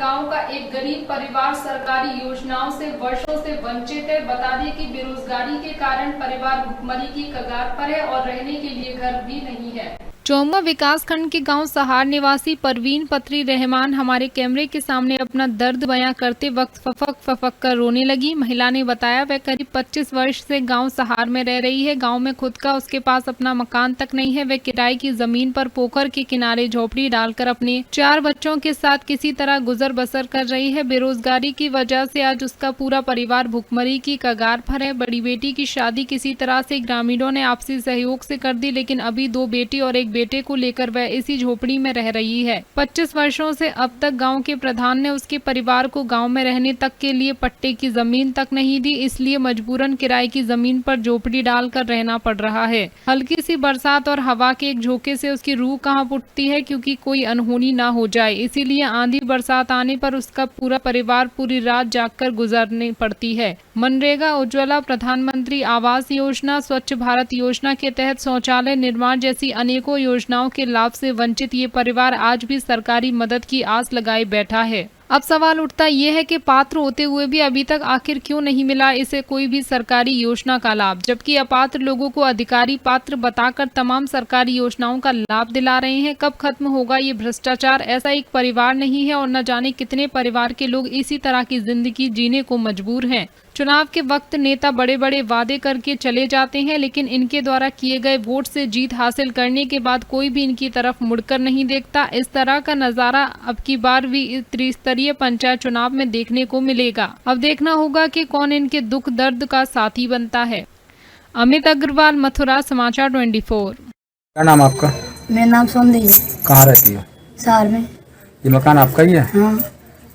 गांव का एक गरीब परिवार सरकारी योजनाओं से वर्षों से वंचित है। बता दें कि बेरोजगारी के कारण परिवार भुखमरी की कगार पर है और रहने के लिए घर भी नहीं है। चौमा विकास खंड के गांव सहार निवासी परवीन पत्री रहमान हमारे कैमरे के सामने अपना दर्द बयां करते वक्त फफक कर रोने लगी। महिला ने बताया वह करीब 25 वर्ष से गांव सहार में रह रही है। गांव में खुद का उसके पास अपना मकान तक नहीं है। वह किराए की जमीन पर पोखर के किनारे झोपड़ी डालकर अपने 4 बच्चों के साथ किसी तरह गुजर बसर कर रही है। बेरोजगारी की वजह से आज उसका पूरा परिवार भुखमरी की कगार पर है। बड़ी बेटी की शादी किसी तरह से ग्रामीणों ने आपसी सहयोग से कर दी, लेकिन अभी 2 बेटी और एक बेटे को लेकर वह इसी झोपड़ी में रह रही है। 25 वर्षों से अब तक गांव के प्रधान ने उसके परिवार को गांव में रहने तक के लिए पट्टे की जमीन तक नहीं दी, इसलिए मजबूरन किराए की जमीन पर झोपड़ी डालकर रहना पड़ रहा है। हल्की सी बरसात और हवा के एक झोंके से उसकी रूह कहां उठती है क्योंकि कोई अनहोनी ना हो जाए, इसीलिए आंधी बरसात आने पर उसका पूरा परिवार पूरी रात जागकर गुजरनी पड़ती है। मनरेगा, उज्ज्वला, प्रधानमंत्री आवास योजना, स्वच्छ भारत योजना के तहत शौचालय निर्माण जैसी अनेकों योजनाओं के लाभ से वंचित ये परिवार आज भी सरकारी मदद की आस लगाए बैठा है। अब सवाल उठता ये है कि पात्र होते हुए भी अभी तक आखिर क्यों नहीं मिला इसे कोई भी सरकारी योजना का लाभ, जबकि अपात्र लोगों को अधिकारी पात्र बताकर तमाम सरकारी योजनाओं का लाभ दिला रहे हैं। कब खत्म होगा ये भ्रष्टाचार? ऐसा एक परिवार नहीं है और न जाने कितने परिवार के लोग इसी तरह की जिंदगी जीने को मजबूर हैं। चुनाव के वक्त नेता बड़े बड़े वादे करके चले जाते हैं, लेकिन इनके द्वारा किए गए वोट से जीत हासिल करने के बाद कोई भी इनकी तरफ मुड़कर नहीं देखता। इस तरह का नजारा अब की बार भी त्रिस्तरीय पंचायत चुनाव में देखने को मिलेगा। अब देखना होगा कि कौन इनके दुख दर्द का साथी बनता है। अमित अग्रवाल, मथुरा, समाचार 24। क्या नाम आपका? मेरा नाम सोंदी है। कहाँ रहती हो? शहर में। ये मकान आपका ही है? हाँ।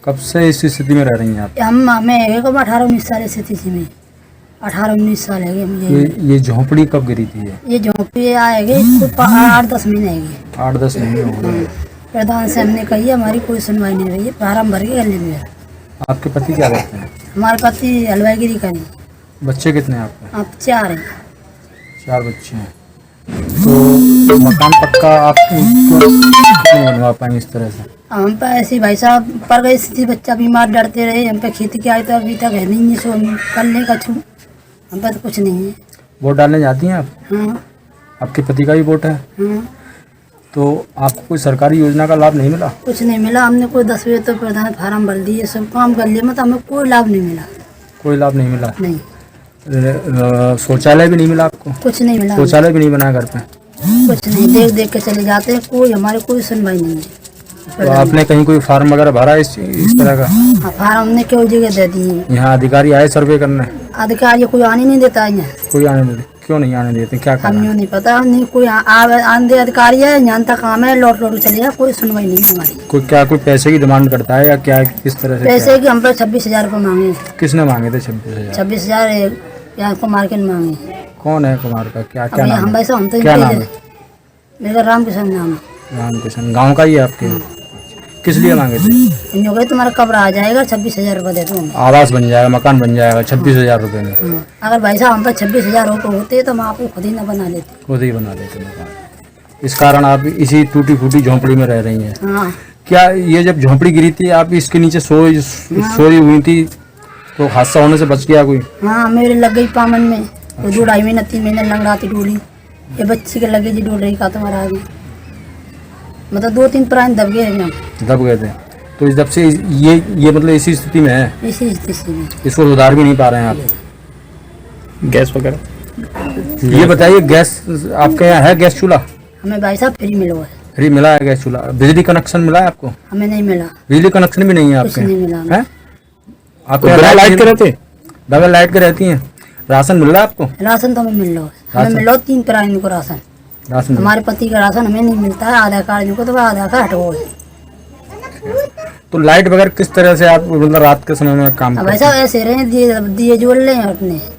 कब से इस स्थिति में रह रही हैं आप? मैं 18-19 साल स्थिति में 18-19 साल है मुझे। ये झोंपड़ी कब गिरी थी? ये झोंपड़ी आएगी 8-10 महीने आएगी। 8-10 महीने हो गए। प्रधान से हमने कही हमारी कोई सुनवाई नहीं रही है। फार्म भर के गले में। आपके पति क्या करते हैं? हमारे पति हलवाईगिरी करें। बच्चे कितने हैं आपके? आप 4 हैं। 4 बच्चे हैं। तो मकान पक्का आप क्यों नहीं बनवा पाएंगे इस तरह से? हम पे ऐसी भाई साहब पर गई स्थिति, बच्चा बीमार डरते रहे। हम पे खेती की आए तो अभी तक है नहीं है, सो करने का छू हम पे तो कुछ नहीं है। वोट डालने जाती हैं आप? हाँ। आपके पति का भी वोट है? हाँ। तो आपको कोई सरकारी योजना का लाभ नहीं मिला? कुछ नहीं मिला। हमने कोई 10 बजे तो प्रधान फार्म भर दिए, सब काम कर लिए, मतलब हमें कोई लाभ नहीं मिला। कोई लाभ नहीं मिला? नहीं। शौचालय भी नहीं मिला आपको? कुछ नहीं मिला। शौचालय भी नहीं बनाया घर पे? कुछ नहीं, देख देख के चले जाते हैं। कोई हमारे कोई सुनवाई नहीं है। तो आपने कहीं कोई फार्म वगैरह भरा इस तरह का? हाँ, फार्म हमने क्यों जगह दे दिए। यहाँ अधिकारी आए सर्वे करने? अधिकारी कोई आने नहीं देता है यहाँ। कोई आने नहीं देते? क्यों नहीं आने देते? क्या कारण? हमें नहीं पता, नहीं कोई आंधे अधिकारी है, यहाँ तक काम है, लौट चले जाए, कोई सुनवाई नहीं है हमारी। कोई पैसे की डिमांड करता है या क्या, किस तरह से? पैसे की हम पे 26,000 रुपये मांगे। किसने मांगे थे 26,000? 26,000 यहाँ कुमार के मांगे। कौन है कुमार का? क्या नाम है? हम तो क्या नाम है? मेरा रामकिशन नाम है। रामकिशन। गाँव का ही है आपके? किस लिए मांगे थे? तुम्हारा कब्र आ जाएगा, 26,000 रुपये दे दो। आवास बन जाएगा, मकान बन जाएगा 26,000 रुपये में? हाँ। अगर भाई साहब हम पर 26,000 रुपये होते तो हम आपको खुद ही न बना देते। खुद ही बना देते मकान। इस कारण आप इसी टूटी फूटी झोंपड़ी में रह रही हैं? हाँ। क्या ये जब झोंपड़ी गिरी थी आप इसके नीचे सोई हुई थी तो हादसा होने से बच गया कोई? हाँ, मेरे लग गई पामन में। तो 2-2.5 महीने 3 महीने लंगड़ाती डोली। ये बच्ची के लगे जी डोल रही का तुम्हारा आगे, मतलब 2-3 प्राण दब गए थे। तो जब से ये मतलब इसी स्थिति में है? इसी स्थिति में। इसको सुधार भी नहीं पा रहे हैं आप? गैस वगैरह ये बताइए, गैस आपके यहाँ है? गैस चूल्हा हमें भाई साहब फ्री मिला है। फ्री मिला है गैस चूल्हा? बिजली कनेक्शन मिला है आपको? हमें नहीं मिला। बिजली कनेक्शन भी नहीं है कुछ आपके? नहीं मिला है? आपको बगैर लाइट के रहते? बगैर लाइट के रहती हैं? राशन मिल रहा है आपको? राशन तो हमें मिल रहा है। हमें मिल रहा 3 प्राणी को राशन। हमारे पति का राशन हमें नहीं मिलता है। आधार कार्ड को तो आधार कार्ड हटो। तो लाइट वगैरह किस तरह से आप मतलब रात के समय में काम करते हैं? ऐसे रहे दिए जोड़ लें अपने।